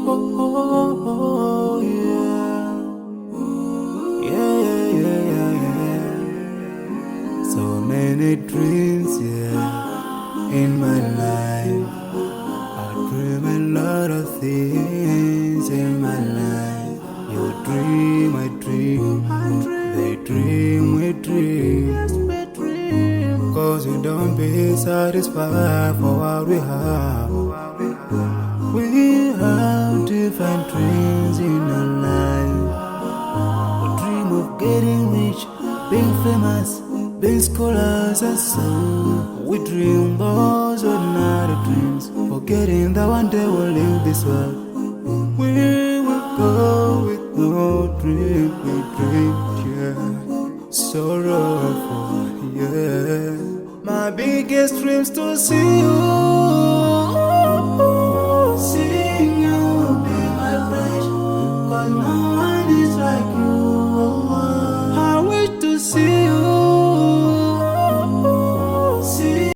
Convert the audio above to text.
oh, yeah. Yeah, yeah, yeah, yeah. So many dreams, yeah, in my life. I dream a lot of things in my life. You dream, I dream. They dream, we dream. Cause we don't be satisfied for what we have. We have different dreams in our life. We dream of getting rich, being famous, being scholars and so. We dream those ordinary dreams, forgetting that one day we'll leave this world. We will go with no dream, we dream, yeah. Sorrowful, yeah. My biggest dream's to see you